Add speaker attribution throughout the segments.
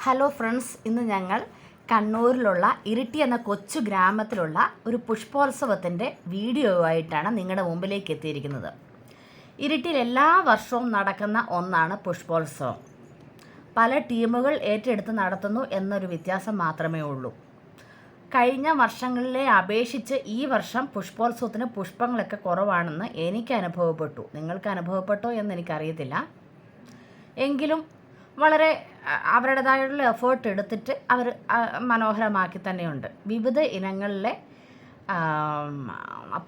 Speaker 1: Hello friends, ഇന്ന് ഞങ്ങൾ കണ്ണൂരിലുള്ള ഇരിട്ടി എന്ന കൊച്ചു ഗ്രാമത്തിലുള്ള ഒരു പുഷ്പോത്സവത്തിൻ്റെ വീഡിയോ ആയിട്ടാണ് നിങ്ങളുടെ മുമ്പിലേക്ക് എത്തിയിരിക്കുന്നത്. ഇരിട്ടിയിൽ എല്ലാ വർഷവും നടക്കുന്ന ഒന്നാണ് പുഷ്പോത്സവം. പല ടീമുകൾ ഏറ്റെടുത്ത് നടത്തുന്നു എന്നൊരു വ്യത്യാസം മാത്രമേ ഉള്ളൂ. കഴിഞ്ഞ വർഷങ്ങളിലെ അപേക്ഷിച്ച് ഈ വർഷം പുഷ്പോത്സവത്തിന് പുഷ്പങ്ങളൊക്കെ കുറവാണെന്ന് എനിക്ക് അനുഭവപ്പെട്ടു. നിങ്ങൾക്ക് അനുഭവപ്പെട്ടോ എന്ന് എനിക്കറിയത്തില്ല. എങ്കിലും വളരെ അവരുടേതായുള്ള എഫേർട്ട് എടുത്തിട്ട് അവർ മനോഹരമാക്കി തന്നെയുണ്ട്. വിവിധ ഇനങ്ങളിലെ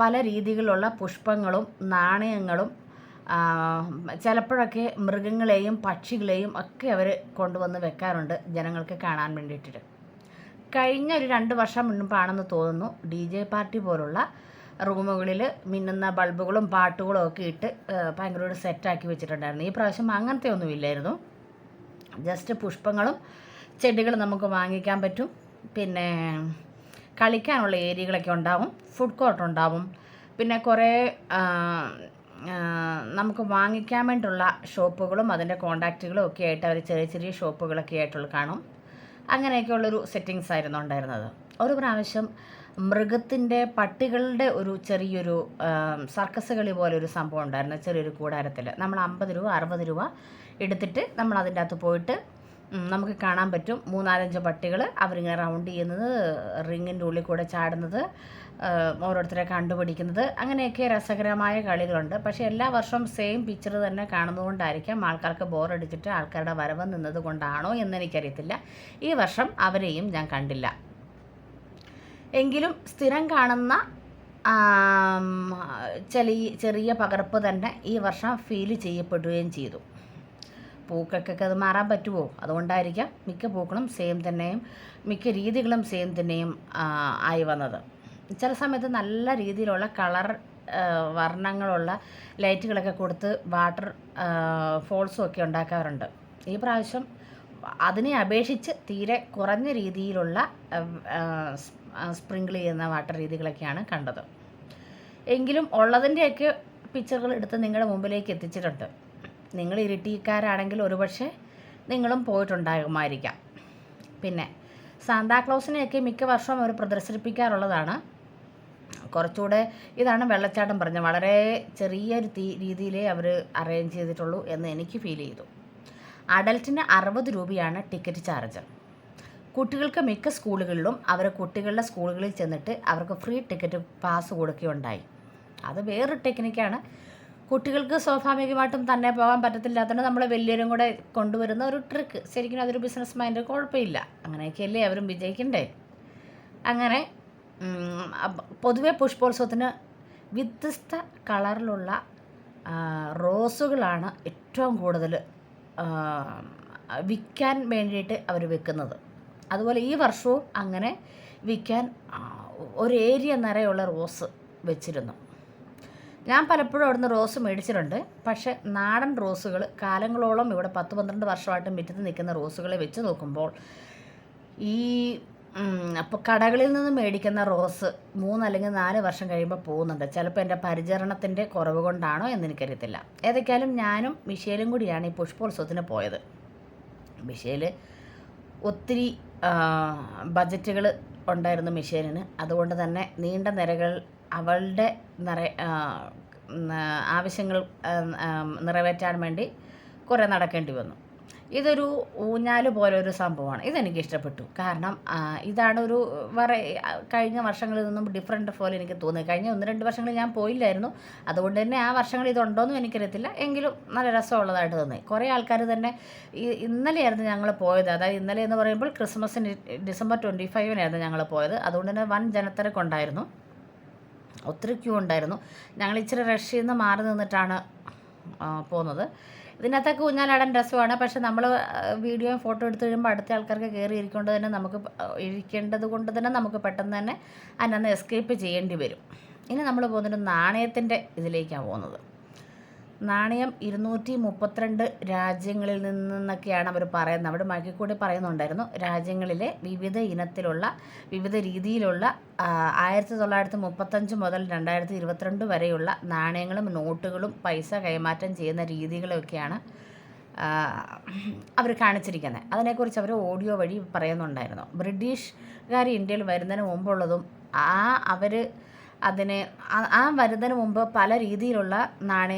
Speaker 1: പല രീതിയിലുള്ള പുഷ്പങ്ങളും നാണയങ്ങളും ചിലപ്പോഴൊക്കെ മൃഗങ്ങളെയും പക്ഷികളെയും ഒക്കെ അവർ കൊണ്ടുവന്ന് വെക്കാറുണ്ട് ജനങ്ങൾക്ക് കാണാൻ വേണ്ടിയിട്ട്. കഴിഞ്ഞ ഒരു 2 വർഷം മുൻപാണെന്ന് തോന്നുന്നു DJ പാർട്ടി പോലുള്ള റൂമുകളിൽ മിന്നുന്ന ബൾബുകളും പാട്ടുകളും ഒക്കെ ഇട്ട് ഭയങ്കര ഒരു സെറ്റാക്കി വെച്ചിട്ടുണ്ടായിരുന്നു. ഈ പ്രാവശ്യം അങ്ങനത്തെ ഒന്നുമില്ലായിരുന്നു. ജസ്റ്റ് പുഷ്പങ്ങളും ചെടികളും നമുക്ക് വാങ്ങിക്കാൻ പറ്റും. പിന്നെ കളിക്കാനുള്ള ഏരിയകളൊക്കെ ഉണ്ടാവും, ഫുഡ് കോർട്ട് ഉണ്ടാവും, പിന്നെ കുറേ നമുക്ക് വാങ്ങിക്കാൻ വേണ്ടിയുള്ള ഷോപ്പുകളും അതിൻ്റെ കോണ്ടാക്റ്റുകളും ഒക്കെ ആയിട്ട് അവർ ചെറിയ ചെറിയ ഷോപ്പുകളൊക്കെ ആയിട്ടുള്ള കാണും. അങ്ങനെയൊക്കെയുള്ളൊരു സെറ്റിങ്സ് ആയിരുന്നു ഉണ്ടായിരുന്നത്. ഒരു പ്രാവശ്യം മൃഗത്തിൻ്റെ പട്ടികളുടെ ഒരു ചെറിയൊരു സർക്കസ് കളി പോലെ ഒരു സംഭവം ഉണ്ടായിരുന്നു. ചെറിയൊരു കൂടാരത്തിൽ നമ്മൾ 50 രൂപ 60 രൂപ എടുത്തിട്ട് നമ്മൾ അതിൻ്റെ അകത്ത് പോയിട്ട് നമുക്ക് കാണാൻ പറ്റും 3-4-5 പട്ടികൾ അവരിങ്ങനെ റൗണ്ട് ചെയ്യുന്നത്, റിങ്ങിൻ്റെ ഉള്ളിൽ കൂടെ ചാടുന്നത്, ഓരോരുത്തരെ കണ്ടുപിടിക്കുന്നത്, അങ്ങനെയൊക്കെ രസകരമായ കളികളുണ്ട്. പക്ഷേ എല്ലാ വർഷവും സെയിം പിക്ചർ തന്നെ കാണുന്നതുകൊണ്ടായിരിക്കാം ആൾക്കാർക്ക് ബോറടിച്ചിട്ട് ആൾക്കാരുടെ വരവ് നിന്നത് കൊണ്ടാണോ എന്നെനിക്കറിയത്തില്ല. ഈ വർഷം അവരെയും ഞാൻ കണ്ടില്ല. എങ്കിലും സ്ഥിരം കാണുന്ന ചെറിയ പകർപ്പ് തന്നെ ഈ വർഷം ഫീൽ ചെയ്യപ്പെടുകയും ചെയ്തു. പൂക്കൾക്കൊക്കെ അത് മാറാൻ പറ്റുമോ? അതുകൊണ്ടായിരിക്കാം മിക്ക പൂക്കളും സെയിം തന്നെയും മിക്ക രീതികളും സെയിം തന്നെയും ആയി വന്നത്. ചില സമയത്ത് നല്ല രീതിയിലുള്ള കളർ വർണ്ണങ്ങളുള്ള ലൈറ്റുകളൊക്കെ കൊടുത്ത് വാട്ടർ ഫോൾസും ഒക്കെ ഉണ്ടാക്കാറുണ്ട്. ഈ പ്രാവശ്യം അതിനെ അപേക്ഷിച്ച് തീരെ കുറഞ്ഞ രീതിയിലുള്ള സ്പ്രിങ്കിൾ ചെയ്യുന്ന വാട്ടർ രീതികളൊക്കെയാണ് കണ്ടത്. എങ്കിലും ഉള്ളതിൻ്റെയൊക്കെ പിക്ചറുകൾ എടുത്ത് നിങ്ങളുടെ മുമ്പിലേക്ക് എത്തിച്ചിട്ടുണ്ട്. നിങ്ങൾ ഇരിട്ടിക്കാരാണെങ്കിൽ ഒരുപക്ഷെ നിങ്ങളും പോയിട്ടുണ്ടാകുമായിരിക്കാം. പിന്നെ സാന്താക്ലോസിനെയൊക്കെ മിക്ക വർഷവും അവർ പ്രദർശിപ്പിക്കാറുള്ളതാണ്. കുറച്ചുകൂടെ ഇതാണ് വെള്ളച്ചാട്ടം പറഞ്ഞത് വളരെ ചെറിയൊരു രീതിയിലേ അവർ അറേഞ്ച് ചെയ്തിട്ടുള്ളൂ എന്ന് എനിക്ക് ഫീൽ ചെയ്തു. അഡൽറ്റിന് 60 രൂപയാണ് ടിക്കറ്റ് ചാർജ്. കുട്ടികൾക്ക് മിക്ക സ്കൂളുകളിലും കുട്ടികളുടെ സ്കൂളുകളിൽ ചെന്നിട്ട് അവർക്ക് ഫ്രീ ടിക്കറ്റ് പാസ് കൊടുക്കുകയുണ്ടായി. അത് വേറൊരു ടെക്നിക്കാണ്. കുട്ടികൾക്ക് സ്വാഭാവികമായിട്ടും തന്നെ പോകാൻ പറ്റത്തില്ലാത്തതുകൊണ്ട് നമ്മൾ വലിയവരും കൂടെ കൊണ്ടുവരുന്ന ഒരു ട്രിക്ക്. ശരിക്കും അതൊരു ബിസിനസ് മൈൻഡ്, കുഴപ്പമില്ല. അങ്ങനെയൊക്കെയല്ലേ അവരും വിജയിക്കണ്ടേ. അങ്ങനെ പൊതുവെ പുഷ്പോത്സവത്തിന് വ്യത്യസ്ത കളറിലുള്ള റോസുകളാണ് ഏറ്റവും കൂടുതൽ വിൽക്കാൻ വേണ്ടിയിട്ട് അവർ വെക്കുന്നത്. അതുപോലെ ഈ വർഷവും അങ്ങനെ വിൽക്കാൻ ഒരു ഏരിയ നിറയുള്ള റോസ് വെച്ചിരുന്നു. ഞാൻ പലപ്പോഴും അവിടുന്ന് റോസ് മേടിച്ചിട്ടുണ്ട്. പക്ഷേ നാടൻ റോസുകൾ കാലങ്ങളോളം ഇവിടെ 10-12 വർഷമായിട്ട് മിറ്റത്ത് നിൽക്കുന്ന റോസുകളെ വെച്ച് നോക്കുമ്പോൾ ഈ അപ്പോൾ കടകളിൽ നിന്ന് മേടിക്കുന്ന റോസ് 3 അല്ലെങ്കിൽ 4 വർഷം കഴിയുമ്പോൾ പോകുന്നുണ്ട്. ചിലപ്പോൾ എൻ്റെ പരിചരണത്തിൻ്റെ കുറവ് കൊണ്ടാണോ എന്നെനിക്കറിയത്തില്ല. ഏതൊക്കെയാലും ഞാനും മിഷേലും കൂടിയാണ് ഈ പുഷ്പോത്സവത്തിന് പോയത്. മിഷേൽ ഒത്തിരി ബജറ്റുകൾ ഉണ്ടായിരുന്നു മിഷേലിന്. അതുകൊണ്ട് തന്നെ നീണ്ട നിരകൾ അവളുടെ ആവശ്യങ്ങൾ നിറവേറ്റാൻ വേണ്ടി കുറേ നടക്കേണ്ടി വന്നു. ഇതൊരു ഊഞ്ഞാല് പോലെ ഒരു സംഭവമാണ്. ഇതെനിക്ക് ഇഷ്ടപ്പെട്ടു. കാരണം ഇതാണ് ഒരു കഴിഞ്ഞ വർഷങ്ങളിൽ നിന്നും ഡിഫറെൻ്റ് പോലെ എനിക്ക് തോന്നി. കഴിഞ്ഞ 1-2 വർഷങ്ങളിൽ ഞാൻ പോയില്ലായിരുന്നു. അതുകൊണ്ട് തന്നെ ആ വർഷങ്ങളിൽ ഇതുണ്ടോയെന്നും എനിക്കറിയത്തില്ല. എങ്കിലും നല്ല രസമുള്ളതായിട്ട് തോന്നി. കുറേ ആൾക്കാർ തന്നെ ഇന്നലെയായിരുന്നു ഞങ്ങൾ പോയത്. അതായത് ഇന്നലെ എന്ന് പറയുമ്പോൾ ക്രിസ്മസിന് ഡിസംബർ 25-നായിരുന്നു ഞങ്ങൾ പോയത്. അതുകൊണ്ട് തന്നെ വൻ ജനത്തിരക്കുണ്ടായിരുന്നു. ഒത്തിരി ക്യൂ ഉണ്ടായിരുന്നു. ഞങ്ങൾ ഇച്ചിരി റഷിൽ നിന്ന് മാറി നിന്നിട്ടാണ് പോകുന്നത്. ഇതിനകത്തൊക്കെ ഊഞ്ഞാലാടാൻ രസമാണ്. പക്ഷെ നമ്മൾ വീഡിയോയും ഫോട്ടോ എടുത്ത് കഴിയുമ്പോൾ അടുത്ത ആൾക്കാർക്ക് കയറി ഇരിക്കേണ്ടത് കൊണ്ട് തന്നെ നമുക്ക് പെട്ടെന്ന് തന്നെ അതിനകത്ത് എസ്കേപ്പ് ചെയ്യേണ്ടി വരും. ഇനി നമ്മൾ പോകുന്നൊരു നാണയത്തിൻ്റെ ഇതിലേക്കാണ് പോകുന്നത്. നാണയം 232 രാജ്യങ്ങളിൽ നിന്നൊക്കെയാണ് അവർ പറയുന്നത്. അവിടെ മൈക്കിൽ കൂടി പറയുന്നുണ്ടായിരുന്നു. രാജ്യങ്ങളിലെ വിവിധ ഇനത്തിലുള്ള വിവിധ രീതിയിലുള്ള 1935 മുതൽ 2022 വരെയുള്ള നാണയങ്ങളും നോട്ടുകളും പൈസ കൈമാറ്റം ചെയ്യുന്ന രീതികളൊക്കെയാണ് അവർ കാണിച്ചിരിക്കുന്നത്. അതിനെക്കുറിച്ച് അവർ ഓഡിയോ വഴി പറയുന്നുണ്ടായിരുന്നു. ബ്രിട്ടീഷുകാർ ഇന്ത്യയിൽ വരുന്നതിന് മുമ്പുള്ളതും അവർ അതിനെ വരുന്നതിന് മുമ്പ് പല രീതിയിലുള്ള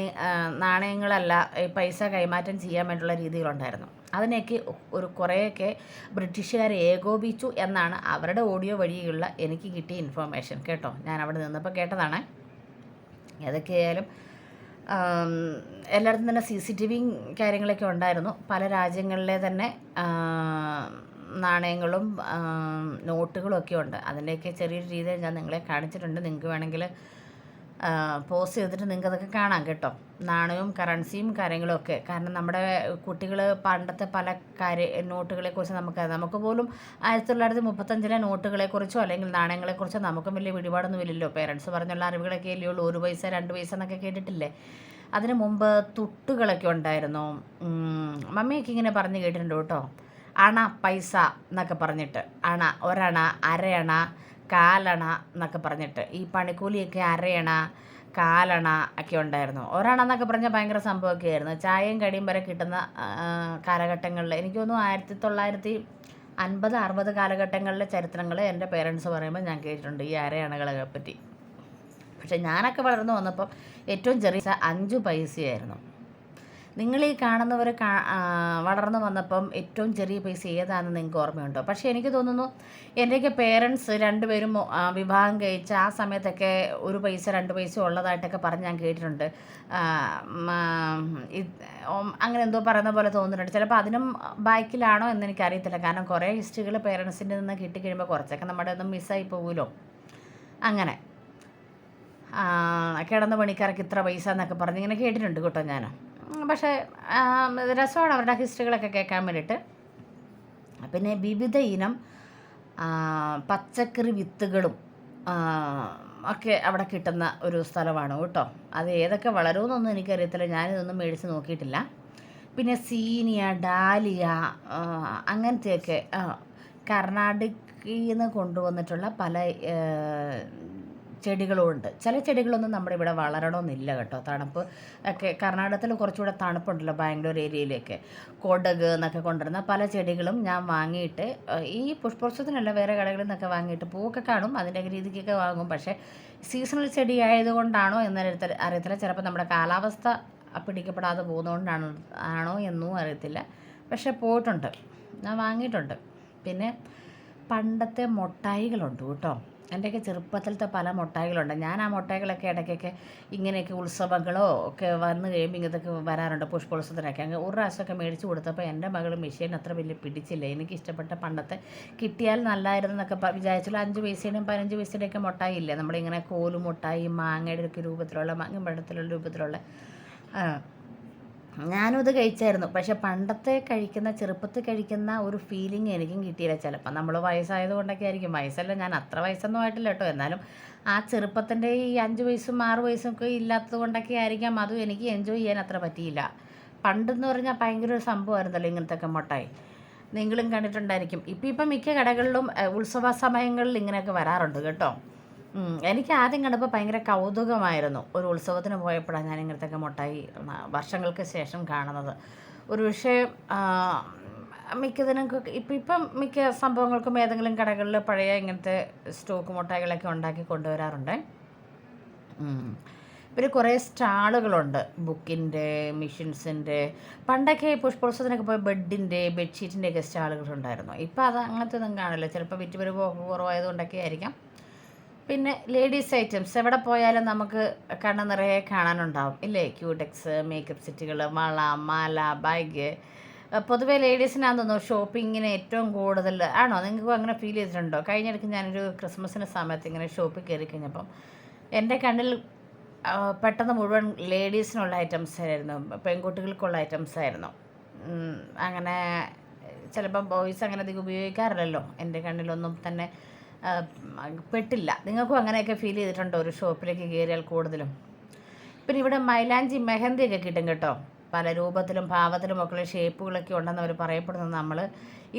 Speaker 1: നാണയങ്ങളല്ല പൈസ കൈമാറ്റം ചെയ്യാൻ വേണ്ടിയുള്ള രീതികളുണ്ടായിരുന്നു. അതിനെയൊക്കെ കുറേയൊക്കെ ബ്രിട്ടീഷുകാരെ ഏകോപിച്ചു എന്നാണ് അവരുടെ ഓഡിയോ വഴിയുള്ള എനിക്ക് കിട്ടിയ ഇൻഫർമേഷൻ കേട്ടോ. ഞാൻ അവിടെ നിന്നപ്പോൾ കേട്ടതാണ്. ഏതൊക്കെയായാലും എല്ലായിടത്തും തന്നെ CCTV കാര്യങ്ങളൊക്കെ ഉണ്ടായിരുന്നു. പല രാജ്യങ്ങളിലെ തന്നെ നാണയങ്ങളും നോട്ടുകളും ഒക്കെ ഉണ്ട്. അതിൻ്റെയൊക്കെ ചെറിയൊരു രീതിയിൽ ഞാൻ നിങ്ങളെ കാണിച്ചിട്ടുണ്ട്. നിങ്ങൾക്ക് വേണമെങ്കിൽ പോസ്റ്റ് ചെയ്തിട്ട് നിങ്ങൾക്ക് അതൊക്കെ കാണാം കേട്ടോ. നാണയവും കറൻസിയും കാര്യങ്ങളൊക്കെ. കാരണം നമ്മുടെ കുട്ടികൾ പണ്ടത്തെ പല നോട്ടുകളെക്കുറിച്ച് നമുക്ക് പോലും 1935 നോട്ടുകളെക്കുറിച്ചോ അല്ലെങ്കിൽ നാണയങ്ങളെക്കുറിച്ചോ നമുക്കും വലിയ പിടിപാടൊന്നും ഇല്ലല്ലോ. പേരൻസ് പറഞ്ഞുള്ള അറിവുകളൊക്കെ അല്ലേ ഉള്ളൂ. 1 പൈസ 2 പൈസ എന്നൊക്കെ കേട്ടിട്ടില്ലേ. അതിന് മുമ്പ് തുട്ടുകളൊക്കെ ഉണ്ടായിരുന്നു. മമ്മിയൊക്കെ ഇങ്ങനെ പറഞ്ഞ് കേട്ടിട്ടുണ്ട് കേട്ടോ. അണ പൈസ എന്നൊക്കെ പറഞ്ഞിട്ട്, അണ, ഒരണ, അരയണ, കാലണ എന്നൊക്കെ പറഞ്ഞിട്ട്, ഈ പണിക്കൂലിയൊക്കെ അരയണ, കാലണ ഒക്കെ ഉണ്ടായിരുന്നു. ഒരണ എന്നൊക്കെ പറഞ്ഞാൽ ഭയങ്കര സംഭവമൊക്കെ ആയിരുന്നു. ചായയും കടിയും വരെ കിട്ടുന്ന കാലഘട്ടങ്ങളിൽ എനിക്ക് തോന്നുന്നു 1950-60 കാലഘട്ടങ്ങളിലെ ചരിത്രങ്ങൾ എൻ്റെ പേരൻസ് പറയുമ്പോൾ ഞാൻ കേട്ടിട്ടുണ്ട് ഈ അരയണകളെ പറ്റി. പക്ഷെ ഞാനൊക്കെ വളർന്നു വന്നപ്പോൾ ഏറ്റവും ചെറിയ 5 പൈസയായിരുന്നു. നിങ്ങൾ ഈ കാണുന്നവർ വളർന്നു വന്നപ്പം ഏറ്റവും ചെറിയ പൈസ ഏതാണെന്ന് നിങ്ങൾക്ക് ഓർമ്മയുണ്ടോ? പക്ഷേ എനിക്ക് തോന്നുന്നു എൻ്റെയൊക്കെ പേരൻസ് 2 പേരും വിവാഹം കഴിച്ച ആ സമയത്തൊക്കെ 1 പൈസ 2 പൈസ ഉള്ളതായിട്ടൊക്കെ പറഞ്ഞ് ഞാൻ കേട്ടിട്ടുണ്ട്. അങ്ങനെ എന്തോ പറയുന്ന പോലെ തോന്നുന്നുണ്ട്. ചിലപ്പോൾ അതിനും ബാക്കിലാണോ എന്നെനിക്കറിയത്തില്ല. കാരണം കുറേ ഹിസ്റ്ററികൾ പേരൻസിൻ്റെ നിന്ന് കിട്ടിക്കഴിയുമ്പോൾ കുറച്ചൊക്കെ നമ്മുടെ ഒന്നും മിസ്സായി പോകുമല്ലോ. അങ്ങനെ കിടന്ന പണിക്കാർക്ക് ഇത്ര പൈസ എന്നൊക്കെ പറഞ്ഞ് ഇങ്ങനെ കേട്ടിട്ടുണ്ട് കേട്ടോ ഞാൻ. പക്ഷേ രസമാണ് അവരുടെ ഹിസ്റ്ററികളൊക്കെ കേൾക്കാൻ വേണ്ടിയിട്ട്. പിന്നെ വിവിധ ഇനം പച്ചക്കറി വിത്തുകളും ഒക്കെ അവിടെ കിട്ടുന്ന ഒരു സ്ഥലമാണ് കേട്ടോ. അത് ഏതൊക്കെ വളരുമെന്നൊന്നും എനിക്കറിയത്തില്ല. ഞാനിതൊന്നും മേടിച്ച് നോക്കിയിട്ടില്ല. പിന്നെ സീനിയ, ഡാലിയ അങ്ങനത്തെയൊക്കെ കർണാടകയിൽ നിന്ന് കൊണ്ടുവന്നിട്ടുള്ള പല ചെടികളുമുണ്ട്. ചില ചെടികളൊന്നും നമ്മുടെ ഇവിടെ വളരണമെന്നില്ല കേട്ടോ. തണുപ്പ് ഒക്കെ കർണാടകത്തിൽ കുറച്ചുകൂടെ തണുപ്പുണ്ടല്ലോ, ബാംഗ്ലൂർ ഏരിയയിലേക്ക്. കൊടക് എന്നൊക്കെ കൊണ്ടുവരുന്ന പല ചെടികളും ഞാൻ വാങ്ങിയിട്ട് ഈ പുഷ്പോത്സവത്തിനല്ല വേറെ കടകളിൽ നിന്നൊക്കെ വാങ്ങിയിട്ട് പൂവൊക്കെ കാണും, അതിൻ്റെ രീതിക്കൊക്കെ വാങ്ങും. പക്ഷേ സീസണൽ ചെടി ആയതുകൊണ്ടാണോ എന്നറിയത്തില്ല. ചിലപ്പോൾ നമ്മുടെ കാലാവസ്ഥ പിടിക്കപ്പെടാതെ ആണോ എന്നും അറിയത്തില്ല. പക്ഷേ പോയിട്ടുണ്ട്, ഞാൻ വാങ്ങിയിട്ടുണ്ട്. പിന്നെ പണ്ടത്തെ മിഠായികളുണ്ട് കേട്ടോ. എൻ്റെയൊക്കെ ചെറുപ്പത്തിലത്തെ പല മിഠായികളുണ്ട്. ഞാൻ ആ മിഠായികളൊക്കെ ഇടയ്ക്കൊക്കെ ഇങ്ങനെയൊക്കെ ഉത്സവങ്ങളോ ഒക്കെ വന്നു കഴിയുമ്പോൾ ഇങ്ങനത്തൊക്കെ വരാറുണ്ട്. പുഷ്പോത്സവത്തിനൊക്കെ ഒരു പ്രാവശ്യമൊക്കെ മേടിച്ച് കൊടുത്തപ്പോൾ എൻ്റെ മകൾ മെഷീൻ അത്ര വലിയ പിടിച്ചില്ല. എനിക്ക് ഇഷ്ടപ്പെട്ട പണ്ടത്തെ കിട്ടിയാൽ നല്ലതായിരുന്നു എന്നൊക്കെ വിചാരിച്ചാൽ 5 പൈസയുടെയും 15 പൈസയുടെയൊക്കെ മിഠായി ഇല്ലേ, നമ്മളിങ്ങനെ കോലു മിഠായി, മാങ്ങയുടെ ഒക്കെ രൂപത്തിലുള്ള മാങ്ങ രൂപത്തിലുള്ള ഞാനും ഇത് കഴിച്ചായിരുന്നു. പക്ഷേ പണ്ടത്തെ ചെറുപ്പത്തിൽ കഴിക്കുന്ന ഒരു ഫീലിംഗ് എനിക്കും കിട്ടിയില്ല. ചിലപ്പോൾ നമ്മൾ വയസ്സായത് കൊണ്ടൊക്കെ ആയിരിക്കും. വയസ്സല്ല, ഞാൻ അത്ര വയസ്സൊന്നും ആയിട്ടില്ല കേട്ടോ. എന്നാലും ആ ചെറുപ്പത്തിൻ്റെ ഈ 5 വയസ്സും 6 വയസ്സും ഒക്കെ ഇല്ലാത്തത് കൊണ്ടൊക്കെ ആയിരിക്കാം അതും എനിക്ക് എൻജോയ് ചെയ്യാൻ അത്ര പറ്റിയില്ല. പണ്ടെന്ന് പറഞ്ഞാൽ ഭയങ്കര ഒരു സംഭവമായിരുന്നല്ലോ ഇങ്ങനത്തെയൊക്കെ മിഠായി. നിങ്ങളും കണ്ടിട്ടുണ്ടായിരിക്കും. ഇപ്പം മിക്ക കടകളിലും ഉത്സവ സമയങ്ങളിൽ ഇങ്ങനെയൊക്കെ വരാറുണ്ട് കേട്ടോ. എനിക്ക് ആദ്യം കണ്ടപ്പോൾ ഭയങ്കര കൗതുകമായിരുന്നു. ഒരു ഉത്സവത്തിന് പോയപ്പോഴാണ് ഞാൻ ഇങ്ങനത്തെയൊക്കെ മിഠായി വർഷങ്ങൾക്ക് ശേഷം കാണുന്നത്. ഒരു പക്ഷേ ഇപ്പം മിക്ക സംഭവങ്ങൾക്കും ഏതെങ്കിലും കടകളിൽ പഴയ ഇങ്ങനത്തെ സ്റ്റോക്ക് മിഠായികളൊക്കെ ഉണ്ടാക്കി കൊണ്ടുവരാറുണ്ട്. പിന്നെ കുറേ സ്റ്റാളുകളുണ്ട്, ബുക്കിൻ്റെ, മെഷീൻസിൻ്റെ. പണ്ടൊക്കെ പുഷ്പോത്സവത്തിനൊക്കെ പോയി ബെഡ്ഷീറ്റിൻ്റെയൊക്കെ സ്റ്റാളുകളുണ്ടായിരുന്നു. ഇപ്പോൾ അങ്ങനത്തെ ഒന്നും കാണില്ല. ചിലപ്പോൾ വിറ്റുവരവ് കുറവായതുകൊണ്ടൊക്കെ ആയിരിക്കാം. പിന്നെ ലേഡീസ് ഐറ്റംസ് എവിടെ പോയാലും നമുക്ക് കണ്ണ് നിറയെ കാണാനുണ്ടാവും ഇല്ലേ. ക്യൂടെക്സ്, മേക്കപ്പ് സെറ്റുകൾ, വള, മാല, ബാഗ്. പൊതുവേ ലേഡീസിനാന്ന് തോന്നുന്നു ഷോപ്പിങ്ങിന് ഏറ്റവും കൂടുതൽ. ആണോ, നിങ്ങൾക്കും അങ്ങനെ ഫീൽ ചെയ്തിട്ടുണ്ടോ? കഴിഞ്ഞിടയ്ക്ക് ഞാനൊരു ക്രിസ്മസിൻ്റെ സമയത്ത് ഇങ്ങനെ ഷോപ്പിൽ കയറി കഴിഞ്ഞപ്പം എൻ്റെ കണ്ണിൽ പെട്ടെന്ന് മുഴുവൻ ലേഡീസിനുള്ള ഐറ്റംസ് ആയിരുന്നു, പെൺകുട്ടികൾക്കുള്ള ഐറ്റംസ് ആയിരുന്നു. അങ്ങനെ ചിലപ്പം ബോയ്സ് അങ്ങനെ അധികം ഉപയോഗിക്കാറില്ലല്ലോ. എൻ്റെ കണ്ണിലൊന്നും തന്നെ പെട്ടില്ല. നിങ്ങൾക്കും അങ്ങനെയൊക്കെ ഫീൽ ചെയ്തിട്ടുണ്ടോ ഒരു ഷോപ്പിലേക്ക് കയറിയാൽ കൂടുതലും? പിന്നെ ഇവിടെ മൈലാഞ്ചി, മെഹന്തിയൊക്കെ കിട്ടും കേട്ടോ. പല രൂപത്തിലും ഭാവത്തിലും ഒക്കെ ഷേപ്പുകളൊക്കെ ഉണ്ടെന്ന് അവർ പറയപ്പെടുന്നത്. നമ്മൾ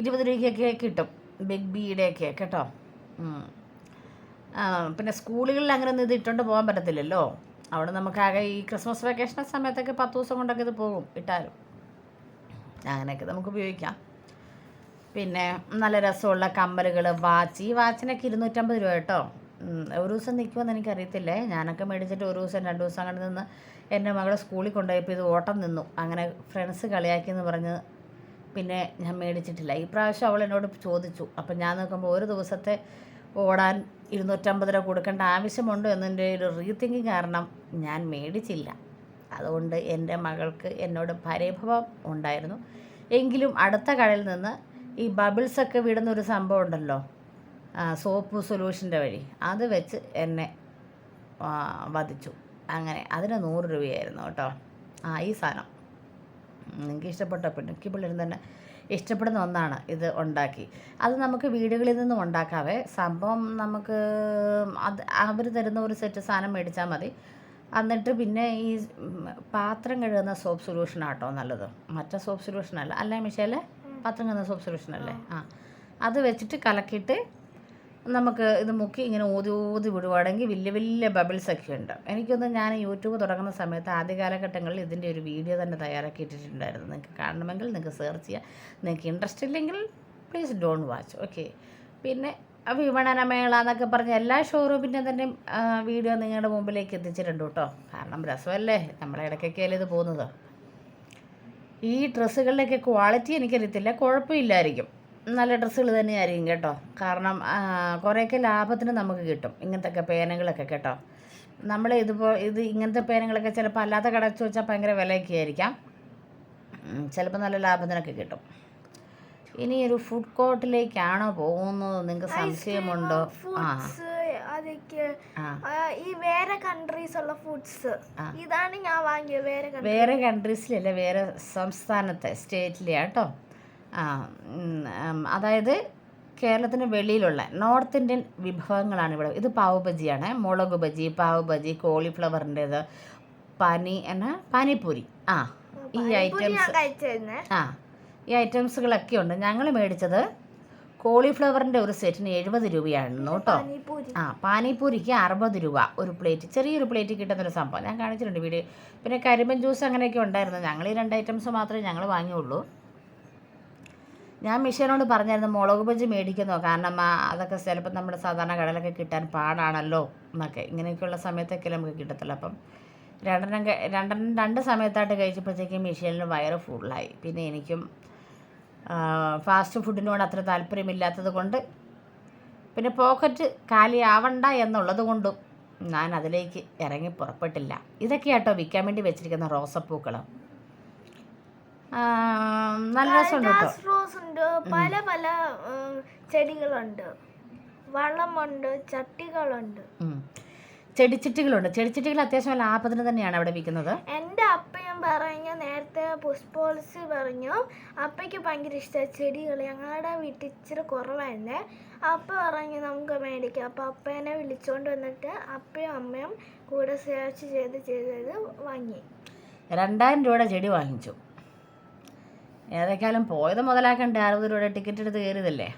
Speaker 1: 20 രൂപയ്ക്കൊക്കെ കിട്ടും, ബിഗ് ബിയുടെയൊക്കെ കേട്ടോ. പിന്നെ സ്കൂളുകളിൽ അങ്ങനെ ഒന്നും ഇത് ഇട്ടുകൊണ്ട് പോകാൻ പറ്റത്തില്ലല്ലോ. അവിടെ നമുക്കാകെ ഈ ക്രിസ്മസ് വെക്കേഷൻ സമയത്തൊക്കെ 10 ദിവസം കൊണ്ടൊക്കെ ഇത് പോകും ഇട്ടാലും. അങ്ങനെയൊക്കെ നമുക്ക് ഉപയോഗിക്കാം. പിന്നെ നല്ല രസമുള്ള കമ്മലുകൾ, വാച്ച്. ഈ വാച്ചിനൊക്കെ 250 രൂപ കേട്ടോ. ഒരു ദിവസം നിൽക്കുമെന്ന് എനിക്കറിയത്തില്ലേ. ഞാനൊക്കെ മേടിച്ചിട്ട് ഒരു ദിവസം 2 ദിവസം അങ്ങനെ നിന്ന് എൻ്റെ മകളെ സ്കൂളിൽ കൊണ്ടുപോയപ്പോൾ ഇത് ഓട്ടം നിന്നു. അങ്ങനെ ഫ്രണ്ട്സ് കളിയാക്കിയെന്ന് പറഞ്ഞ് പിന്നെ ഞാൻ മേടിച്ചിട്ടില്ല. ഈ പ്രാവശ്യം അവൾ എന്നോട് ചോദിച്ചു. അപ്പം ഞാൻ നോക്കുമ്പോൾ ഒരു ദിവസത്തെ ഓടാൻ 250 രൂപ കൊടുക്കേണ്ട ആവശ്യമുണ്ടോ എന്നതിൻ്റെ ഒരു റീതിങ്കിങ് കാരണം ഞാൻ മേടിച്ചില്ല. അതുകൊണ്ട് എൻ്റെ മകൾക്ക് എന്നോട് പരിഭവം ഉണ്ടായിരുന്നു. എങ്കിലും അടുത്ത കടയിൽ നിന്ന് ഈ ബബിൾസൊക്കെ വിടുന്ന ഒരു സംഭവം ഉണ്ടല്ലോ, സോപ്പ് സൊല്യൂഷൻ്റെ വഴി, അത് വെച്ച് എന്നെ വധിച്ചു. അങ്ങനെ അതിന് 100 രൂപയായിരുന്നു കേട്ടോ. ഈ സാധനം നിങ്ങൾക്ക് ഇഷ്ടപ്പെട്ട എനിക്ക് പിള്ളേരും തന്നെ ഇഷ്ടപ്പെടുന്ന ഒന്നാണ് ഇത് ഉണ്ടാക്കി. അത് നമുക്ക് വീടുകളിൽ നിന്നും ഉണ്ടാക്കാവേ. സംഭവം നമുക്ക് അവർ തരുന്ന ഒരു സെറ്റ് സാധനം മേടിച്ചാൽ മതി. എന്നിട്ട് പിന്നെ ഈ പാത്രം കഴുകുന്ന സോപ്പ് സൊല്യൂഷനാട്ടോ നല്ലത്, മറ്റേ സോപ്പ് സൊല്യൂഷനല്ല. അല്ലേ മിഷേലെ? പാത്രം കഴുകുന്ന സോപ്പ് സൊല്യൂഷനല്ലേ? അത് വെച്ചിട്ട് കലക്കിയിട്ട് നമുക്ക് ഇത് മുക്കി ഇങ്ങനെ ഊതി വിടുവാണെങ്കിൽ വലിയ വലിയ ബബിൾസൊക്കെ ഉണ്ട്. എനിക്കൊന്ന് ഞാൻ യൂട്യൂബ് തുടങ്ങുന്ന സമയത്ത് ആദ്യ കാലഘട്ടങ്ങളിൽ ഇതിൻ്റെ ഒരു വീഡിയോ തന്നെ തയ്യാറാക്കി ഇട്ടിട്ടുണ്ടായിരുന്നു. നിങ്ങൾക്ക് കാണണമെങ്കിൽ നിങ്ങൾക്ക് സെർച്ച് ചെയ്യാം. നിങ്ങൾക്ക് ഇൻട്രസ്റ്റ് ഇല്ലെങ്കിൽ പ്ലീസ് ഡോണ്ട് വാച്ച്. ഓക്കെ. പിന്നെ വിപണനമേള എന്നൊക്കെ പറഞ്ഞ് എല്ലാ ഷോറൂമിൻ്റെ തന്നെ വീഡിയോ നിങ്ങളുടെ മുമ്പിലേക്ക് എത്തിച്ചിട്ടുണ്ട് കേട്ടോ. കാരണം രസമല്ലേ, നമ്മളെ ഇടയ്ക്കൊക്കെയല്ലേ ഇത് പോകുന്നത്. ഈ ഡ്രസ്സുകളുടെയൊക്കെ ക്വാളിറ്റി എനിക്കറിയത്തില്ല, കുഴപ്പമില്ലായിരിക്കും. നല്ല ഡ്രസ്സുകൾ തന്നെയായിരിക്കും കേട്ടോ. കാരണം കുറേയൊക്കെ ലാഭത്തിന് നമുക്ക് കിട്ടും ഇങ്ങനത്തെ പേനകളൊക്കെ കേട്ടോ. നമ്മൾ ഇത് ഇങ്ങനത്തെ പേനകളൊക്കെ ചിലപ്പോൾ അല്ലാത്ത കടച്ച് വെച്ചാൽ ഭയങ്കര വിലയൊക്കെ ആയിരിക്കാം. ചിലപ്പോൾ നല്ല ലാഭത്തിനൊക്കെ കിട്ടും. ഇനി ഒരു ഫുഡ് കോർട്ടിലേക്കാണോ പോകുന്നത് നിങ്ങൾക്ക് സംശയമുണ്ടോ?
Speaker 2: ഈ വേറെ കൺട്രീസ് ഉള്ള ഫുഡ്സ് ഇതാണ് ഞാൻ വാങ്ങിയത്.
Speaker 1: വേറെ കൺട്രീസിലല്ല, വേറെ സംസ്ഥാനത്തെ സ്റ്റേറ്റിലെ കേട്ടോ. അതായത് കേരളത്തിന് വെളിയിലുള്ള നോർത്ത് ഇന്ത്യൻ വിഭവങ്ങളാണ് ഇവിടെ. ഇത് പാവ് ബജിയാണ്, മുളക് ബജി, പാവ് ബജി, കോളിഫ്ലവറിൻ്റേത്, പാനിപ്പൂരി. ഈ ഐറ്റംസുകളൊക്കെ ഉണ്ട്. ഞങ്ങൾ മേടിച്ചത് കോളിഫ്ലവറിൻ്റെ ഒരു സെറ്റിന് 70 രൂപയാണ് കേട്ടോ. പാനിപ്പൂരിക്ക് 60 രൂപ ഒരു പ്ലേറ്റ്, ചെറിയൊരു പ്ലേറ്റ് കിട്ടുന്നൊരു സംഭവം ഞാൻ കാണിച്ചിട്ടുണ്ട് വീഡിയോ. പിന്നെ കരിമ്പൻ ജ്യൂസ് അങ്ങനെയൊക്കെ ഉണ്ടായിരുന്നു. ഞങ്ങൾ ഈ 2 ഐറ്റംസ് മാത്രമേ ഞങ്ങൾ വാങ്ങിയുള്ളൂ. ഞാൻ മിഷേനോട് പറഞ്ഞായിരുന്നു മുളക് ബജി മേടിക്കുന്നോ, കാരണം അതൊക്കെ ചിലപ്പോൾ നമ്മുടെ സാധാരണ കടലൊക്കെ കിട്ടാൻ പാടാണല്ലോ എന്നൊക്കെ. ഇങ്ങനെയൊക്കെയുള്ള സമയത്തൊക്കെ നമുക്ക് കിട്ടത്തില്ല. അപ്പം രണ്ട് സമയത്തായിട്ട് കഴിച്ചപ്പോഴത്തേക്കും മിഷേലിന് വയറ് ഫുള്ളായി. പിന്നെ എനിക്കും ഫാസ്റ്റ് ഫുഡിനോട് അത്ര താല്പര്യമില്ലാത്തത് കൊണ്ട്, പിന്നെ പോക്കറ്റ് കാലിയാവണ്ട എന്നുള്ളത് കൊണ്ടും ഞാൻ അതിലേക്ക് ഇറങ്ങി പുറപ്പെട്ടില്ല. ഇതൊക്കെയാട്ടോ വിൽക്കാൻ വേണ്ടി വെച്ചിരിക്കുന്ന റോസപ്പൂക്കൾ. നല്ല രസമുണ്ട് കേട്ടോ.
Speaker 2: പല പല ചെടികളുണ്ട്, വളമുണ്ട്, ചട്ടികളുണ്ട്,
Speaker 1: ചെടിച്ചട്ടികളുണ്ട്. ചെടിച്ചട്ടികൾ അത്യാവശ്യം ലാഭത്തിന് തന്നെയാണ് അവിടെ വിൽക്കുന്നത്.
Speaker 2: എൻ്റെ അപ്പയും പറഞ്ഞു, നേരത്തെ പുഷ്പോത്സി പറഞ്ഞു അപ്പയ്ക്ക് ഭയങ്കര ഇഷ്ടമായി ചെടികൾ. ഞങ്ങളുടെ വീട്ടിൽ ഇച്ചിരി കുറവായിരുന്നേ. അപ്പ പറഞ്ഞു നമുക്ക് മേടിക്കാം. അപ്പം അപ്പേനെ വിളിച്ചോണ്ട് വന്നിട്ട് അപ്പയും അമ്മയും കൂടെ സെർച്ച് ചെയ്ത് വാങ്ങി.
Speaker 1: 2000 രൂപയുടെ ചെടി വാങ്ങിച്ചു. ഏതൊക്കെയാലും പോയത് മുതലാക്കണ്ടേ. 60 രൂപയുടെ ടിക്കറ്റ് എടുത്ത് കയറിയതല്ലേ.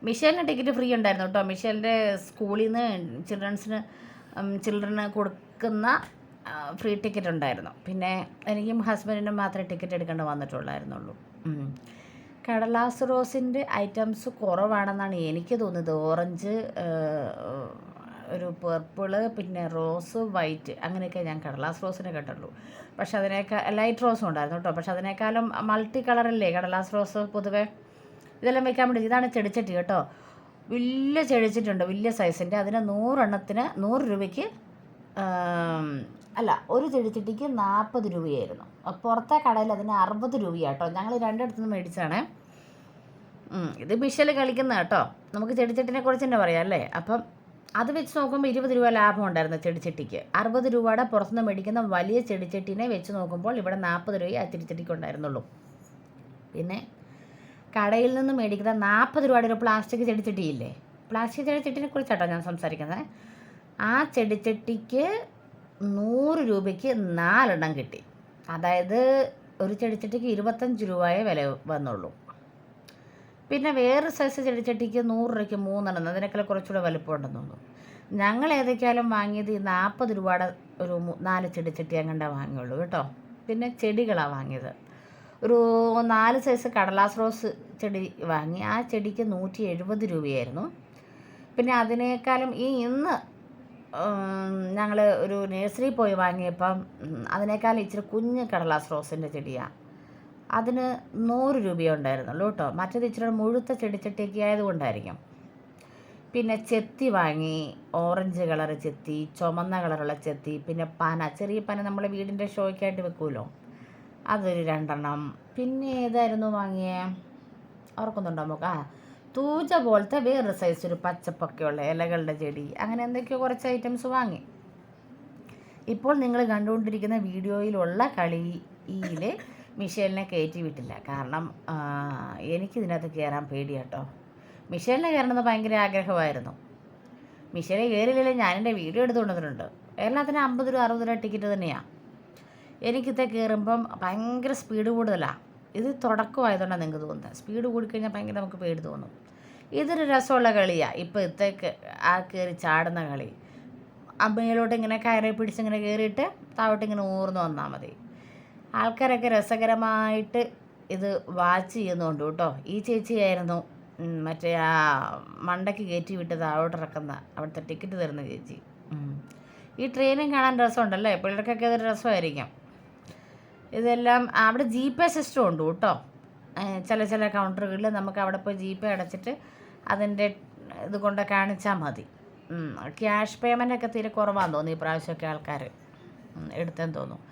Speaker 1: മിഷേലിന് ടിക്കറ്റ് ഫ്രീ ഉണ്ടായിരുന്നു കേട്ടോ. മിഷേലിൻ്റെ സ്കൂളിൽ നിന്ന് ചിൽഡ്രന് കൊടുക്കുന്ന ഫ്രീ ടിക്കറ്റ് ഉണ്ടായിരുന്നു. പിന്നെ എനിക്കും ഹസ്ബൻഡിനും മാത്രമേ ടിക്കറ്റ് എടുക്കേണ്ടി വന്നിട്ടുള്ളായിരുന്നുള്ളൂ. കടലാസ് റോസിൻ്റെ ഐറ്റംസ് കുറവാണെന്നാണ് എനിക്ക് തോന്നുന്നത്. ഓറഞ്ച്, ഒരു പർപ്പിള്, പിന്നെ റോസ്, വൈറ്റ്, അങ്ങനെയൊക്കെ ഞാൻ കടലാസ് റോസിനെ കേട്ടുള്ളൂ. പക്ഷെ അതിനേക്കാൾ ലൈറ്റ് റോസും ഉണ്ടായിരുന്നു കേട്ടോ. പക്ഷെ അതിനേക്കാളും മൾട്ടി കളറല്ലേ കടലാസ് റോസ് പൊതുവേ. ഇതെല്ലാം വെക്കാൻ വേണ്ടി ഇതാണ് ചെടിച്ചട്ടി കേട്ടോ. വലിയ ചെടിച്ചട്ടിയുണ്ട്, വലിയ സൈസിൻ്റെ. അതിന് 100 എണ്ണത്തിന് 100 രൂപയ്ക്ക് അല്ല, ഒരു ചെടിച്ചട്ടിക്ക് 40 രൂപയായിരുന്നു. പുറത്തെ കടയിൽ അതിന് 60 രൂപയാട്ടോ. ഞങ്ങൾ 2 ഇടത്തുനിന്ന് മേടിച്ചാണ്. ഇത് മിഷേൽ കളിക്കുന്ന കേട്ടോ. നമുക്ക് ചെടിച്ചട്ടിനെ കുറിച്ച് തന്നെ പറയാം അല്ലേ. അപ്പം അത് വെച്ച് നോക്കുമ്പോൾ 20 രൂപ ലാഭം ഉണ്ടായിരുന്നു ചെടിച്ചട്ടിക്ക്. 60 രൂപയുടെ പുറത്തുനിന്ന് മേടിക്കുന്ന വലിയ ചെടിച്ചട്ടിനെ വെച്ച് നോക്കുമ്പോൾ ഇവിടെ 40 രൂപയെ ആ ചെടിച്ചട്ടിക്ക് ഉണ്ടായിരുന്നുള്ളൂ. പിന്നെ കടയിൽ നിന്ന് മേടിക്കുന്ന 40 രൂപയുടെ ഒരു പ്ലാസ്റ്റിക് ചെടിച്ചട്ടിയില്ലേ, പ്ലാസ്റ്റിക് ചെടിച്ചട്ടിനെ കുറിച്ചാട്ടോ ഞാൻ സംസാരിക്കുന്നത്. ആ ചെടിച്ചട്ടിക്ക് 100 രൂപയ്ക്ക് 4 എണ്ണം കിട്ടി. അതായത് ഒരു ചെടിച്ചട്ടിക്ക് 25 രൂപയെ വില വന്നുള്ളൂ. പിന്നെ വേറെ സൈസ് ചെടിച്ചട്ടിക്ക് 100 രൂപയ്ക്ക് 3 എണ്ണം, അതിനേക്കാൾ കുറച്ചുകൂടെ വലുപ്പമുണ്ടെന്ന് തോന്നുന്നു. ഞങ്ങൾ ഏതൊക്കെയാലും വാങ്ങിയത് 40 രൂപയുടെ ഒരു 4 ചെടിച്ചട്ടി അങ്ങോട്ടേ വാങ്ങിയുള്ളൂ കേട്ടോ. പിന്നെ ചെടികളാണ് വാങ്ങിയത്. ഒരു 4 സൈസ് കടലാസ് റോസ് ചെടി വാങ്ങി. ആ ചെടിക്ക് 170 രൂപയായിരുന്നു. പിന്നെ അതിനേക്കാളും ഇന്ന് ഞങ്ങൾ ഒരു നഴ്സറി പോയി വാങ്ങിയപ്പം അതിനേക്കാളും ഇച്ചിരി കുഞ്ഞ് കടലാസ് റോസിൻ്റെ ചെടിയാണ്. അതിന് 100 രൂപയേ ഉണ്ടായിരുന്നുള്ളൂ കേട്ടോ. മറ്റേത് ഇച്ചിരി മുഴുത്ത ചെടിച്ചട്ടിയൊക്കെ ആയതുകൊണ്ടായിരിക്കും. പിന്നെ ചെത്തി വാങ്ങി, ഓറഞ്ച് കളർ ചെത്തി, ചുമന്ന കളറുള്ള ചെത്തി, പിന്നെ പന, ചെറിയ പന നമ്മൾ വീടിൻ്റെ ഷോയ്ക്കായിട്ട് വെക്കുമല്ലോ, അതൊരു 2 എണ്ണം. പിന്നെ ഏതായിരുന്നു വാങ്ങിയേ, ഓർക്കുന്നുണ്ടോ നമുക്ക്? തൂജ പോലത്തെ വേറൊരു സൈസ് ഒരു പച്ചപ്പൊക്കെയുള്ള ഇലകളുടെ ചെടി, അങ്ങനെ എന്തൊക്കെയോ കുറച്ച് ഐറ്റംസ് വാങ്ങി. ഇപ്പോൾ നിങ്ങൾ കണ്ടുകൊണ്ടിരിക്കുന്ന വീഡിയോയിലുള്ള കളിയിൽ മിഷേലിനെ കയറ്റി വിട്ടില്ല. കാരണം എനിക്കിതിനകത്ത് കയറാൻ പേടിയാട്ടോ. മിഷേലിനെ കയറണമെന്ന് ഭയങ്കര ആഗ്രഹമായിരുന്നു. മിഷേലെ കയറിയില്ലേ ഞാനെൻ്റെ വീഡിയോ എടുത്തു കൊണ്ടുവന്നിട്ടുണ്ട്. എല്ലാത്തിനും 50 രൂപ 60 രൂപ ടിക്കറ്റ് തന്നെയാണ്. എനിക്കിത് കയറുമ്പം ഭയങ്കര സ്പീഡ് കൂടുതലാണ്. ഇത് തുടക്കമായതുകൊണ്ടാണ് നിങ്ങൾക്ക് തോന്നുന്നത്. സ്പീഡ് കൂടിക്കഴിഞ്ഞാൽ ഭയങ്കര നമുക്ക് പേടി തോന്നും. ഇതൊരു രസമുള്ള കളിയാണ്. ഇപ്പോൾ ഇത്തേക്ക് ആ കയറി ചാടുന്ന കളി. മേലോട്ട് ഇങ്ങനെ കയറി പിടിച്ചിങ്ങനെ കയറിയിട്ട് താഴോട്ട് ഇങ്ങനെ ഊർന്നു വന്നാൽ മതി. ആൾക്കാരൊക്കെ രസകരമായിട്ട് ഇത് വാച്ച് ചെയ്യുന്നുണ്ട് കേട്ടോ. ഈ ചേച്ചിയായിരുന്നു മറ്റേ ആ മണ്ടയ്ക്ക് കയറ്റി വിട്ട് താഴോട്ട് ഇറക്കുന്ന അവിടുത്തെ ടിക്കറ്റ് തരുന്ന ചേച്ചി. ഈ ട്രെയിനും കാണാൻ രസമുണ്ടല്ലേ, പിള്ളേർക്കൊക്കെ അതൊരു രസമായിരിക്കും. ഇതെല്ലാം അവിടെ GPay സിസ്റ്റം ഉണ്ട് കേട്ടോ. ചില കൗണ്ടറുകളിൽ നമുക്ക് അവിടെ പോയി GPay അടച്ചിട്ട് അതിൻ്റെ ഇത് കൊണ്ട് കാണിച്ചാൽ മതി. ക്യാഷ് പേയ്മെൻ്റൊക്കെ തീരെ കുറവാന്ന് തോന്നുന്നു ഈ പ്രാവശ്യമൊക്കെ ആൾക്കാർ എടുത്തെന്ന് തോന്നുന്നു.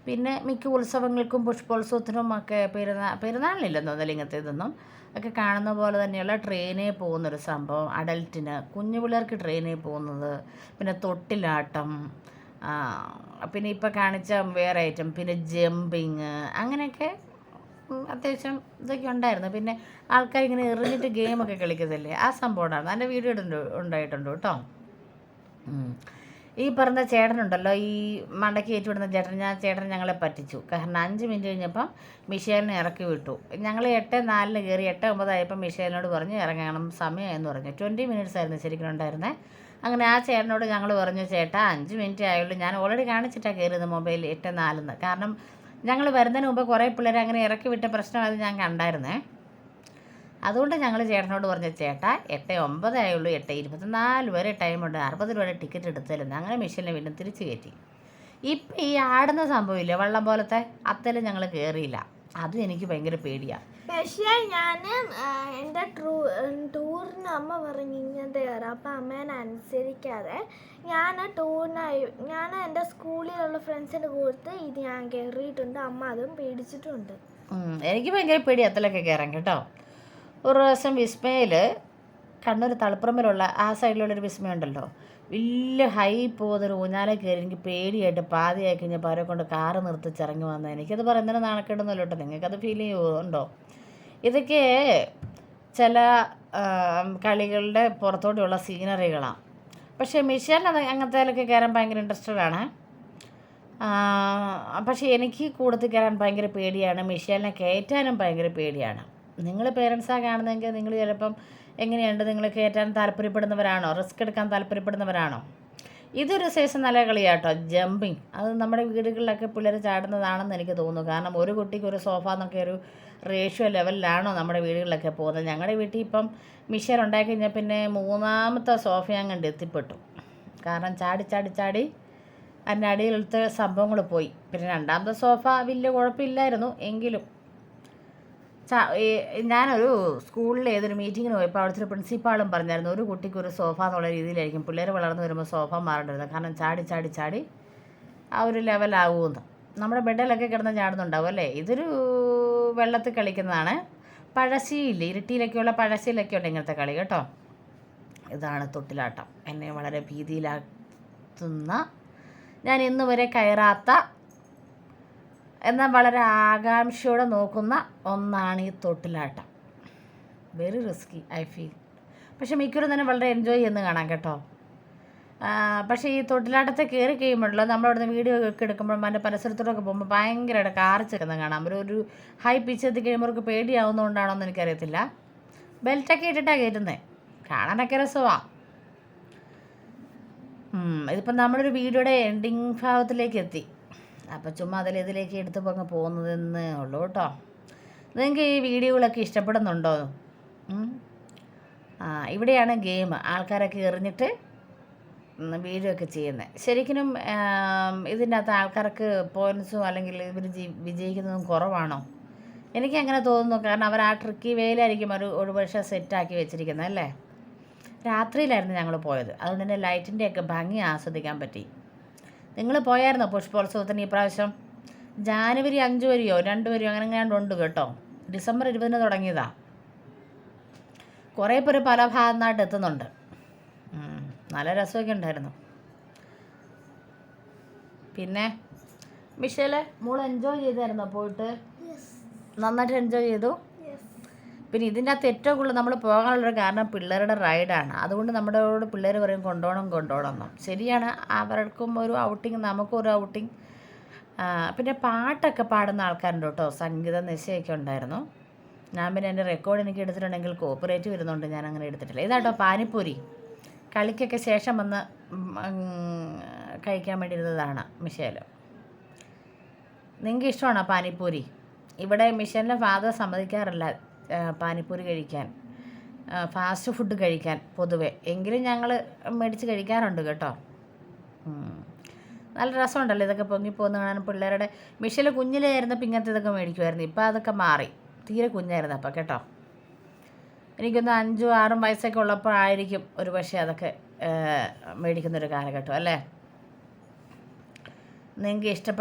Speaker 1: പിന്നെ മിക്ക ഉത്സവങ്ങൾക്കും പുഷ്പോത്സവത്തിനും ഒക്കെ പെരുന്നാളിനില്ലെന്ന് തോന്നുന്നില്ല ഇങ്ങനത്തെ ഇതൊന്നും ഒക്കെ കാണുന്ന പോലെ തന്നെയുള്ള ട്രെയിനിൽ പോകുന്നൊരു സംഭവം. അഡൽറ്റിന്, കുഞ്ഞു പിള്ളേർക്ക് ട്രെയിനിൽ പോകുന്നത്, പിന്നെ തൊട്ടിലാട്ടം, പിന്നെ ഇപ്പോൾ കാണിച്ച വേറെ ഐറ്റം, പിന്നെ ജമ്പിങ്, അങ്ങനെയൊക്കെ അത്യാവശ്യം ഇതൊക്കെ ഉണ്ടായിരുന്നു. പിന്നെ ആൾക്കാർ ഇങ്ങനെ എറിഞ്ഞിട്ട് ഗെയിമൊക്കെ കളിക്കത്തില്ലേ, ആ സംഭവം ഉണ്ടായിരുന്നു. അതിൻ്റെ വീഡിയോ ഉണ്ടായിട്ടുണ്ട് കേട്ടോ. ഈ പറഞ്ഞ ചേട്ടനുണ്ടല്ലോ, ഈ മണ്ടയ്ക്ക് കയറ്റിവിടുന്ന ചേട്ടൻ ഞങ്ങളെ പറ്റിച്ചു. കാരണം 5 മിനിറ്റ് കഴിഞ്ഞപ്പം മിഷേലിനെ ഇറക്കി വിട്ടു. ഞങ്ങൾ 8:04 കയറി 8:09 ആയപ്പോൾ മിഷേലിനോട് പറഞ്ഞു ഇറങ്ങണം സമയമെന്ന് പറഞ്ഞു. 20 മിനിറ്റ്സ് ആയിരുന്നു ശരിക്കും ഉണ്ടായിരുന്നത്. അങ്ങനെ ആ ചേട്ടനോട് ഞങ്ങൾ പറഞ്ഞു, ചേട്ടാ 5 മിനിറ്റ് ആയുള്ളൂ, ഞാൻ ഓൾറെഡി കാണിച്ചിട്ടാണ് കയറിയത് മൊബൈൽ 8:04. കാരണം ഞങ്ങൾ വരുന്നതിന് മുമ്പ് കുറേ പിള്ളേരെ അങ്ങനെ ഇറക്കി വിട്ട പ്രശ്നമായത് ഞാൻ കണ്ടായിരുന്നേ. അതുകൊണ്ട് ഞങ്ങൾ ചേട്ടനോട് പറഞ്ഞു, ചേട്ടാ 8:09 ആയുള്ളൂ, 8:24 വരെ ടൈമുണ്ട്, 60 രൂപയുടെ ടിക്കറ്റ് എടുത്തരുന്നു. അങ്ങനെ മിഷേലിനെ വീണ്ടും തിരിച്ച് കയറ്റി. ഇപ്പം ഈ ആടുന്ന സംഭവമില്ലേ വള്ളം പോലത്തെ, അത്തേലും ഞങ്ങൾ കയറിയില്ല. അതും എനിക്ക് ഭയങ്കര പേടിയാണ്.
Speaker 2: പക്ഷേ ഞാൻ എൻ്റെ ടൂറിന് അമ്മ പറഞ്ഞു ഇങ്ങനത്തെ കയറാം. അപ്പം അമ്മേനെ അനുസരിക്കാതെ ഞാൻ എൻ്റെ സ്കൂളിലുള്ള ഫ്രണ്ട്സിൻ്റെ കൂട്ടത്ത് ഇത് ഞാൻ കയറിയിട്ടുണ്ട്. അമ്മ അതും പേടിച്ചിട്ടുണ്ട്.
Speaker 1: എനിക്ക് ഭയങ്കര പേടി അത്തലൊക്കെ കയറാൻ കേട്ടോ. ഒരു പ്രാവശ്യം വിസ്മയിൽ കണ്ണൂർ തളിപ്പറമ്പിലുള്ള ആ സൈഡിലുള്ളൊരു വിസ്മയുണ്ടല്ലോ, വലിയ ഹൈ പോകുന്നൊരു ഊഞ്ഞാലെ കയറി എനിക്ക് പേടിയായിട്ട് പാതിയായി കഴിഞ്ഞപ്പോൾ അവരെ കൊണ്ട് കാറ് നിർത്തിച്ചിറങ്ങി വന്നത്. എനിക്കത് പറയുന്നതിന് നാണക്കേടൊന്നുമില്ല കേട്ടോ. നിങ്ങൾക്കത് ഫീൽ ചെയ്യുന്നുണ്ടോ? ഇതൊക്കെ ചില കളികളുടെ പുറത്തോട്ടുള്ള സീനറികളാണ്. പക്ഷേ മിഷേലിന് അങ്ങനത്തേലൊക്കെ കയറാൻ ഭയങ്കര ഇൻട്രസ്റ്റഡ് ആണ്. പക്ഷേ എനിക്ക് കൂടുതൽ കയറാൻ ഭയങ്കര പേടിയാണ്. മിഷേലിനെ കയറ്റാനും ഭയങ്കര പേടിയാണ്. നിങ്ങൾ പേരൻസാണ് കാണുന്നതെങ്കിൽ നിങ്ങൾ ചിലപ്പം എങ്ങനെയുണ്ട്, നിങ്ങൾ കയറ്റാൻ താല്പര്യപ്പെടുന്നവരാണോ, റിസ്ക് എടുക്കാൻ താല്പര്യപ്പെടുന്നവരാണോ? ഇതൊരു സൈസ് നല്ല കളിയാട്ടോ, ജമ്പിങ്. അത് നമ്മുടെ വീടുകളിലൊക്കെ പിള്ളേർ ചാടുന്നതാണെന്ന് എനിക്ക് തോന്നുന്നു. കാരണം ഒരു കുട്ടിക്ക് ഒരു സോഫ എന്നൊക്കെ ഒരു റേഷ്യോ ലെവലിലാണോ നമ്മുടെ വീടുകളിലൊക്കെ പോകുന്നത്. ഞങ്ങളുടെ വീട്ടിൽ ഇപ്പം മിഷേൽ ഉണ്ടാക്കി കഴിഞ്ഞാൽ പിന്നെ 3ാമത്തെ സോഫ ഞാൻ കണ്ട് എത്തിപ്പെട്ടു. കാരണം ചാടി അതിൻ്റെ അടിയിലത്തെ സംഭവങ്ങൾ പോയി. പിന്നെ 2ാമത്തെ സോഫ വലിയ കുഴപ്പമില്ലായിരുന്നു. എങ്കിലും ഞാനൊരു സ്കൂളിൽ ഏതൊരു മീറ്റിങ്ങിന് പോയപ്പോൾ അവിടുത്തെ ഒരു പ്രിൻസിപ്പാളും പറഞ്ഞായിരുന്നു, ഒരു കുട്ടിക്ക് ഒരു സോഫ എന്നുള്ള രീതിയിലായിരിക്കും പിള്ളേർ വളർന്നു വരുമ്പോൾ സോഫ മാറേണ്ടിരുന്നത്. കാരണം ചാടി ആ ഒരു ലെവലാകുമെന്ന്. നമ്മുടെ ബെഡിലൊക്കെ കിടന്ന് ചാടുന്നുണ്ടാവും അല്ലേ. ഇതൊരു വെള്ളത്തിൽ കളിക്കുന്നതാണ്. പഴശ്ശിയില്ലേ, ഇരിട്ടിയിലൊക്കെയുള്ള പഴശ്ശിയിലൊക്കെ ഉണ്ട് ഇങ്ങനത്തെ കളി കേട്ടോ. ഇതാണ് തൊട്ടിലാട്ടം. എന്നെ വളരെ ഭീതിയിലാക്കുന്ന, ഞാൻ ഇന്ന് വരെ കയറാത്ത, എന്നാൽ വളരെ ആകാംക്ഷയോടെ നോക്കുന്ന ഒന്നാണ് ഈ തൊട്ടിലാട്ടം. Very risky I feel. പക്ഷെ മിക്കവരും തന്നെ വളരെ എൻജോയ് ചെയ്യുന്ന കാണാം കേട്ടോ. പക്ഷേ ഈ തൊട്ടിലാട്ടത്തെ കയറി കഴിയുമ്പോഴല്ലോ നമ്മളവിടുന്ന് വീഡിയോ ഒക്കെ എടുക്കുമ്പോഴും അതിൻ്റെ പരിസരത്തോടൊക്കെ പോകുമ്പോൾ ഭയങ്കരമായിട്ട് കാറിച്ചെടുക്കുന്ന കാണാം. ഒരു ഹൈ പിച്ച് എത്തി കഴിയുമ്പോൾ അവർക്ക് പേടിയാവുന്നതുകൊണ്ടാണോ എന്ന് എനിക്കറിയത്തില്ല. ബെൽറ്റൊക്കെ ഇട്ടിട്ടാണ് കയറ്റുന്നത്. കാണാനൊക്കെ രസമാണ്. ഇതിപ്പം നമ്മളൊരു വീഡിയോയുടെ എൻഡിങ് ഭാഗത്തിലേക്ക് എത്തി. അപ്പം ചുമ്മാ ഇതിലേക്ക് എടുത്ത് അങ്ങ് പോകുന്നതെന്നേ ഉള്ളൂ കേട്ടോ. നിങ്ങൾക്ക് ഈ വീഡിയോകളൊക്കെ ഇഷ്ടപ്പെടുന്നുണ്ടോ? ഇവിടെയാണ് ഗെയിം, ആൾക്കാരൊക്കെ എറിഞ്ഞിട്ട് വീഴുകയൊക്കെ ചെയ്യുന്നത്. ശരിക്കും ഇതിൻ്റെ അകത്ത് ആൾക്കാർക്ക് പോയിൻറ്റ്സും അല്ലെങ്കിൽ ഇവർ വിജയിക്കുന്നതും കുറവാണോ? എനിക്കങ്ങനെ തോന്നുന്നു. കാരണം അവർ ആ ട്രിക്കി വേയിലായിരിക്കും ഒരു പക്ഷേ സെറ്റാക്കി വെച്ചിരിക്കുന്നത് അല്ലേ. രാത്രിയിലായിരുന്നു ഞങ്ങൾ പോയത്, അതുകൊണ്ട് തന്നെ ലൈറ്റിൻ്റെയൊക്കെ ഭംഗി ആസ്വദിക്കാൻ പറ്റി. നിങ്ങൾ പോയായിരുന്നോ പുഷ്പോത്സവത്തിന് ഈ പ്രാവശ്യം? ജാനുവരി 5 വരെയോ 2 വരെയോ അങ്ങനെ എങ്ങാണ്ടുണ്ട് കേട്ടോ. ഡിസംബർ 20 തുടങ്ങിയതാണ്. കുറേ പേര് പല ഭാഗത്തുനിന്നായിട്ട് എത്തുന്നുണ്ട്. നല്ല രസമൊക്കെ ഉണ്ടായിരുന്നു. പിന്നെ മിഷേലെ മോൾ എൻജോയ് ചെയ്തായിരുന്നോ പോയിട്ട്? നന്നായിട്ട് എൻജോയ് ചെയ്തു. പിന്നെ ഇതിൻ്റെ അകത്ത് ഏറ്റവും കൂടുതൽ നമ്മൾ പോകാനുള്ളൊരു കാരണം പിള്ളേരുടെ റൈഡാണ്. അതുകൊണ്ട് നമ്മളോട് പിള്ളേർ പറയും കൊണ്ടുപോകണം. ശരിയാണ്, അവർക്കും ഒരു ഔട്ടിങ്, നമുക്കും ഒരു ഔട്ടിങ്. പിന്നെ പാട്ടൊക്കെ പാടുന്ന ആൾക്കാരുണ്ട് കേട്ടോ, സംഗീത നിശയൊക്കെ ഉണ്ടായിരുന്നു. ഞാൻ പിന്നെ എൻ്റെ റെക്കോർഡ് എനിക്ക് എടുത്തിട്ടുണ്ടെങ്കിൽ കോപ്പറേറ്റ് വരുന്നുണ്ട്, ഞാൻ അങ്ങനെ എടുത്തിട്ടില്ല. ഇതാട്ടോ പാനിപ്പൂരി, കളിക്കൊക്കെ ശേഷം വന്ന് കഴിക്കാൻ വേണ്ടി ഇരുന്നതാണ് മിഷേൽ. നിങ്ങൾക്ക് ഇഷ്ടമാണോ പാനിപ്പൂരി? ഇവിടെ മിഷേലിൻ്റെ ഫാദർ സമ്മതിക്കാറില്ല പാനിപ്പൂരി കഴിക്കാൻ, ഫാസ്റ്റ് ഫുഡ് കഴിക്കാൻ പൊതുവെ. എങ്കിലും ഞങ്ങൾ മേടിച്ച് കഴിക്കാറുണ്ട് കേട്ടോ. നല്ല രസമുണ്ടല്ലോ ഇതൊക്കെ പൊങ്ങിപ്പോകുന്ന കാണാൻ. പിള്ളേരുടെ മിഷേൽ കുഞ്ഞിലായിരുന്നപ്പോൾ ഇങ്ങനത്തെ ഇതൊക്കെ മേടിക്കുമായിരുന്നു. ഇപ്പം അതൊക്കെ മാറി, തീരെ കുഞ്ഞായിരുന്നു അപ്പം കേട്ടോ. എനിക്കൊന്ന് 5-6 വയസ്സൊക്കെ ഉള്ളപ്പോഴായിരിക്കും ഒരു പക്ഷേ അതൊക്കെ മേടിക്കുന്നൊരു കാലഘട്ടം അല്ലേ. നിങ്ങൾക്ക് ഇഷ്ടപ്പെട്ട